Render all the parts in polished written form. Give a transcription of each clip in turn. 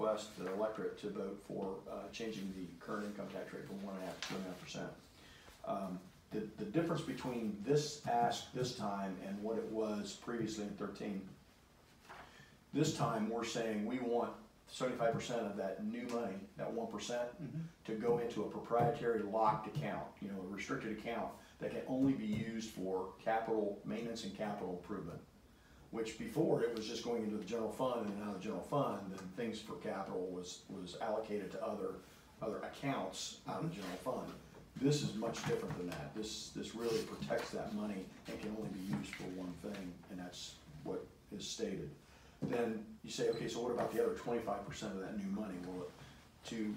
request the electorate to vote for changing the current income tax rate from 1.5% to 2.5%. The difference between this ask this time and what it was previously in 13, this time we're saying we want 75% of that new money, that 1%, to go into a proprietary locked account, you know, a restricted account that can only be used for capital maintenance and capital improvement. Which before it was just going into the general fund and out of the general fund, and things for capital was allocated to other accounts out of the general fund. This is much different than that. This really protects that money and can only be used for one thing, and that's what is stated. Then you say, okay, so what about the other 25% of that new money? Well, to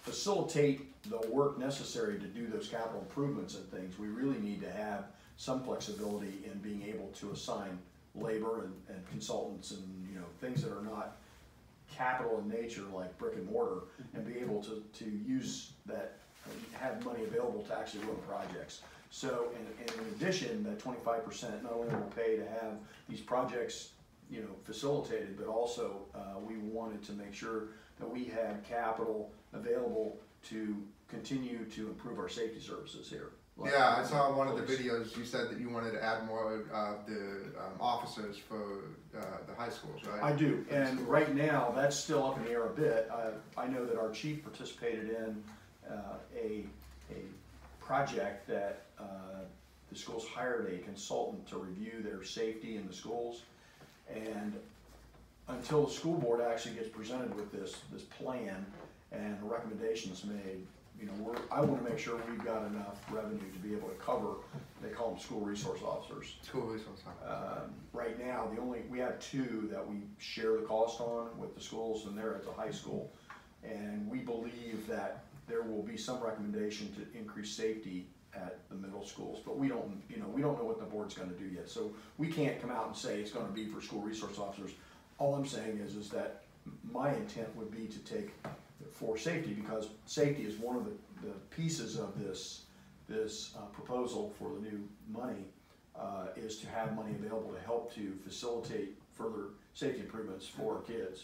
facilitate the work necessary to do those capital improvements and things, we really need to have some flexibility in being able to assign labor and consultants and, you know, things that are not capital in nature like brick and mortar, and be able to use that, have money available to actually run projects. So in addition, that 25% not only will pay to have these projects, you know, facilitated, but also we wanted to make sure that we had capital available to continue to improve our safety services here. Like, yeah, I saw one of the videos. You said that you wanted to add more of the officers for the high schools, right? I do, and right now that's still up in the air a bit. I know that our chief participated in a project that the schools hired a consultant to review their safety in the schools, and until the school board actually gets presented with this plan and recommendations made, you know, I want to make sure we've got enough revenue to be able to cover. They call them school resource officers. School resource officers. Right now, we have two that we share the cost on with the schools, and they're at the high school. And we believe that there will be some recommendation to increase safety at the middle schools, but we don't know what the board's going to do yet. So we can't come out and say it's going to be for school resource officers. All I'm saying is that my intent would be to take for safety, because safety is one of the pieces of this proposal for the new money, is to have money available to help to facilitate further safety improvements for our kids.